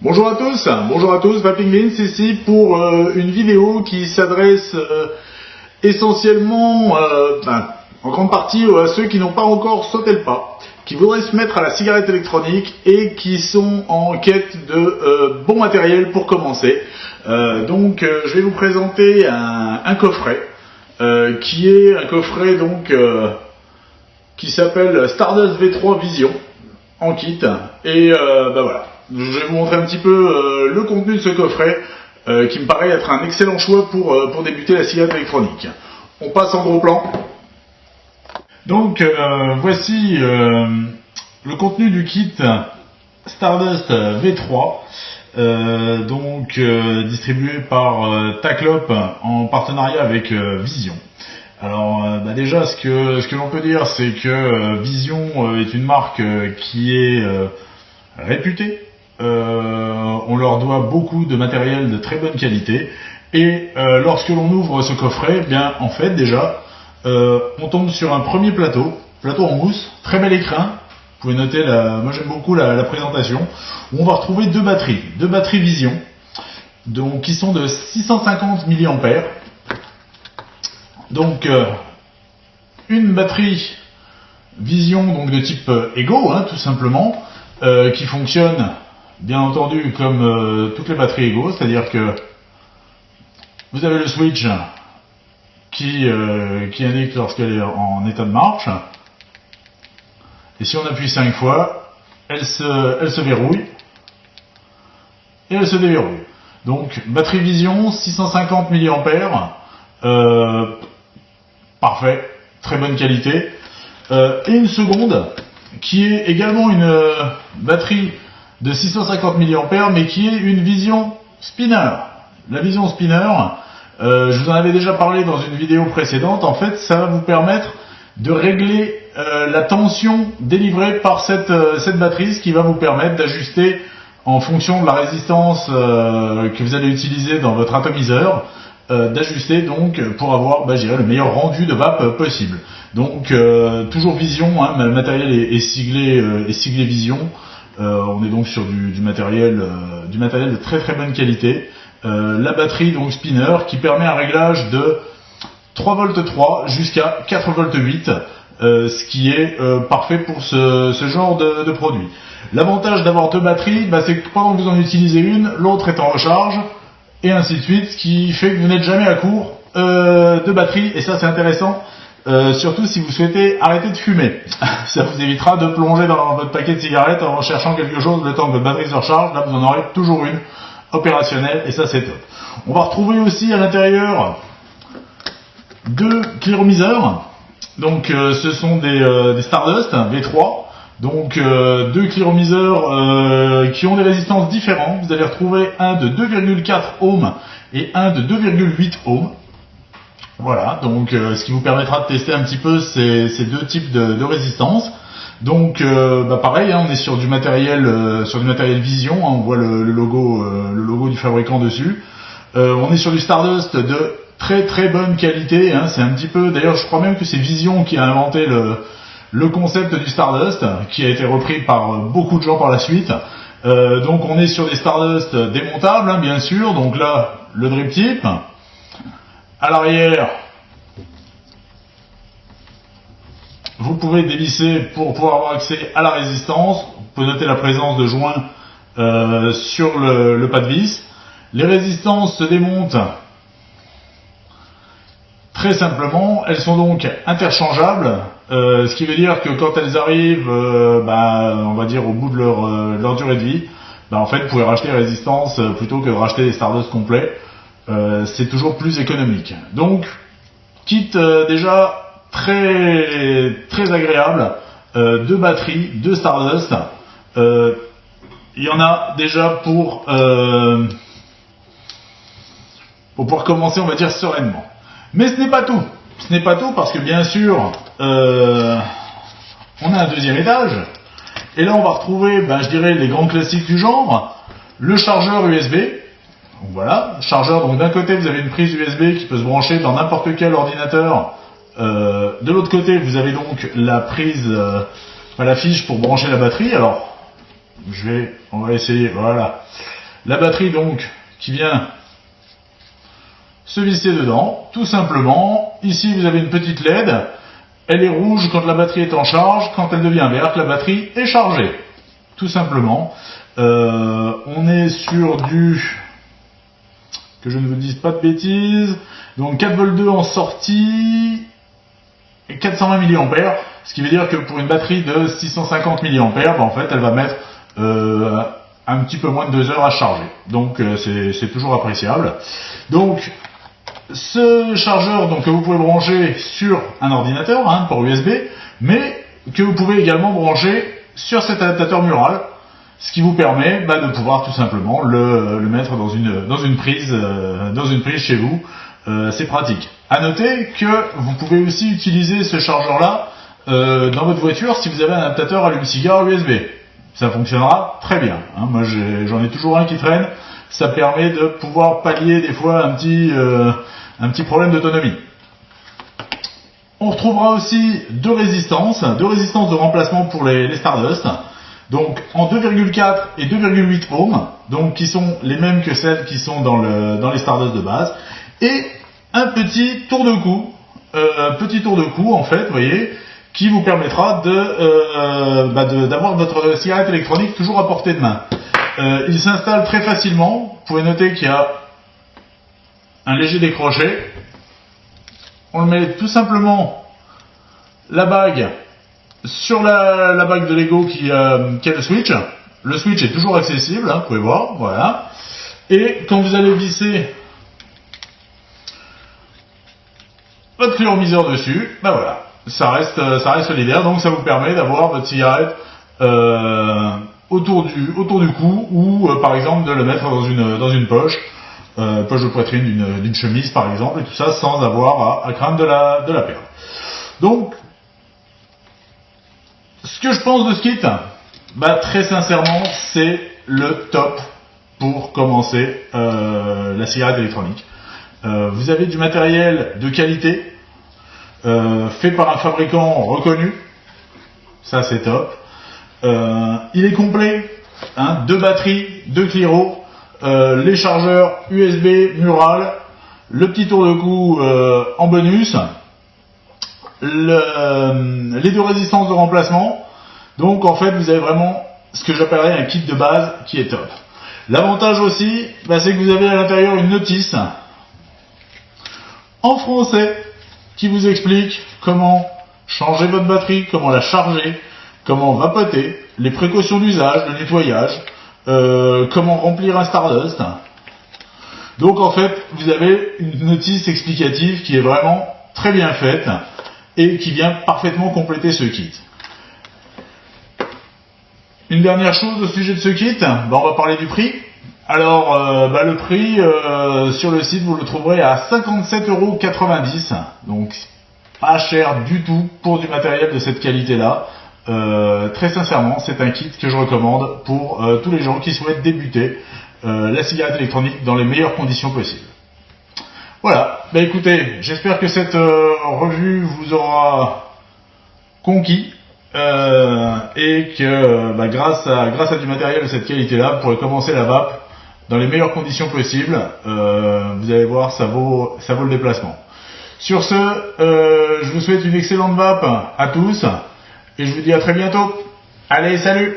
Bonjour à tous, Vaping Beans ici pour une vidéo qui s'adresse essentiellement, en grande partie à ceux qui n'ont pas encore sauté le pas, qui voudraient se mettre à la cigarette électronique et qui sont en quête de bon matériel pour commencer. Je vais vous présenter un coffret qui est un coffret qui s'appelle Stardust V3 Vision en kit et voilà. Je vais vous montrer un petit peu le contenu de ce coffret qui me paraît être un excellent choix pour débuter la cigarette électronique. On passe en gros plan. Donc voici le contenu du kit Stardust V3 distribué par Taclop en partenariat avec Vision. Alors déjà ce que l'on peut dire, c'est que Vision est une marque qui est réputée. On leur doit beaucoup de matériel de très bonne qualité et lorsque l'on ouvre ce coffret, en fait déjà on tombe sur un premier plateau en mousse, très bel écrin. Vous pouvez noter, moi j'aime beaucoup la présentation, où on va retrouver deux batteries Vision, qui sont de 650 mAh. Une batterie Vision de type Ego, tout simplement, qui fonctionne bien entendu comme toutes les batteries Ego, c'est-à-dire que vous avez le switch qui indique lorsqu'elle est en état de marche, et si on appuie 5 fois, elle se verrouille et elle se déverrouille. Donc batterie Vision 650 mAh, parfait, très bonne qualité. Et une seconde qui est également une batterie de 650 mAh, mais qui est une Vision Spinner. La Vision Spinner, je vous en avais déjà parlé dans une vidéo précédente. En fait, ça va vous permettre de régler la tension délivrée par cette batterie, ce qui va vous permettre d'ajuster en fonction de la résistance que vous allez utiliser dans votre atomiseur, d'ajuster pour avoir le meilleur rendu de vape possible. Toujours Vision, le matériel est siglé Vision. On est donc sur du matériel de très très bonne qualité. La batterie Spinner qui permet un réglage de 3,3 V jusqu'à 4,8 V, ce qui est parfait pour ce genre de produit. L'avantage d'avoir deux batteries, c'est que pendant que vous en utilisez une, l'autre est en recharge, et ainsi de suite, ce qui fait que vous n'êtes jamais à court de batterie, et ça c'est intéressant. Surtout si vous souhaitez arrêter de fumer. Ça vous évitera de plonger dans votre paquet de cigarettes en recherchant quelque chose le temps que votre batterie se recharge. Là, vous en aurez toujours une opérationnelle et ça, c'est top. On va retrouver aussi à l'intérieur deux cléromiseurs. Ce sont des Stardust V3. Deux cléromiseurs qui ont des résistances différentes. Vous allez retrouver un de 2,4 ohms et un de 2,8 ohms. Voilà, ce qui vous permettra de tester un petit peu ces deux types de résistance. Pareil, on est sur du matériel Vision, on voit le logo du fabricant dessus. On est sur du Stardust de très très bonne qualité, c'est un petit peu, d'ailleurs je crois même que c'est Vision qui a inventé le concept du Stardust, qui a été repris par beaucoup de gens par la suite. On est sur des Stardust démontables, bien sûr, là le drip tip. À l'arrière, vous pouvez dévisser pour pouvoir avoir accès à la résistance. Vous pouvez noter la présence de joints sur le pas de vis. Les résistances se démontent très simplement. Elles sont donc interchangeables, ce qui veut dire que quand elles arrivent, on va dire au bout de leur durée de vie, en fait, vous pouvez racheter les résistances plutôt que de racheter des Stardust complets. C'est toujours plus économique. Kit déjà très très agréable, deux batteries, deux Stardust. Il y en a déjà pour pouvoir commencer, on va dire, sereinement. Mais ce n'est pas tout. Ce n'est pas tout parce que bien sûr, on a un deuxième étage. Et là, on va retrouver, je dirais, les grands classiques du genre, le chargeur USB. Voilà, chargeur, d'un côté vous avez une prise USB qui peut se brancher dans n'importe quel ordinateur, de l'autre côté vous avez la prise, la fiche pour brancher la batterie. Alors, on va essayer, voilà, La batterie donc qui vient se visser dedans, tout simplement. Ici vous avez une petite LED, elle est rouge quand la batterie est en charge, quand elle devient verte, la batterie est chargée. Tout simplement. On est sur du, que je ne vous dise pas de bêtises, donc 4,2 V en sortie et 420 mAh, ce qui veut dire que pour une batterie de 650 mAh, en fait elle va mettre un petit peu moins de 2 heures à charger. Donc c'est toujours appréciable. Donc ce chargeur donc, que vous pouvez brancher sur un ordinateur, un port USB, mais que vous pouvez également brancher sur cet adaptateur mural, ce qui vous permet de pouvoir tout simplement le mettre dans une prise chez vous. C'est pratique. À noter que vous pouvez aussi utiliser ce chargeur là dans votre voiture si vous avez un adaptateur allume-cigare USB. Ça fonctionnera très bien. Moi j'en ai toujours un qui traîne. Ça permet de pouvoir pallier des fois un petit problème d'autonomie. On retrouvera aussi deux résistances de remplacement pour les Stardust. Donc en 2,4 et 2,8 ohms, donc qui sont les mêmes que celles qui sont dans les Stardust de base, et un petit tour de cou, en fait, vous voyez, qui vous permettra d'avoir votre cigarette électronique toujours à portée de main. Il s'installe très facilement. Vous pouvez noter qu'il y a un léger décroché. On le met tout simplement la bague sur la bague de Lego qui a le switch. Le switch est toujours accessible, vous pouvez voir, voilà. Et quand vous allez visser votre climatiseur dessus, voilà, ça reste solidaire, donc ça vous permet d'avoir votre cigarette autour du cou, ou par exemple de le mettre dans une poche de poitrine d'une chemise par exemple, et tout ça sans avoir à craindre de la perdre. Donc, ce que je pense de ce kit, très sincèrement, c'est le top pour commencer la cigarette électronique. Vous avez du matériel de qualité, fait par un fabricant reconnu, ça c'est top. Il est complet, 2 batteries, 2 cliros, les chargeurs USB mural, le petit tour de cou en bonus, les 2 résistances de remplacement. Donc en fait vous avez vraiment ce que j'appellerais un kit de base qui est top. L'avantage aussi, c'est que vous avez à l'intérieur une notice en français qui vous explique comment changer votre batterie, comment la charger, comment vapoter, les précautions d'usage, le nettoyage, comment remplir un Stardust. Donc en fait, vous avez une notice explicative qui est vraiment très bien faite et qui vient parfaitement compléter ce kit. Une dernière chose au sujet de ce kit, on va parler du prix. Alors, le prix sur le site, vous le trouverez à 57,90 €. Donc, pas cher du tout pour du matériel de cette qualité-là. Très sincèrement, c'est un kit que je recommande pour tous les gens qui souhaitent débuter la cigarette électronique dans les meilleures conditions possibles. Voilà, écoutez, j'espère que cette revue vous aura conquis et que grâce à du matériel de cette qualité-là, vous pourrez commencer la vape dans les meilleures conditions possibles. Vous allez voir, ça vaut le déplacement. Sur ce, je vous souhaite une excellente vape à tous et je vous dis à très bientôt. Allez, salut!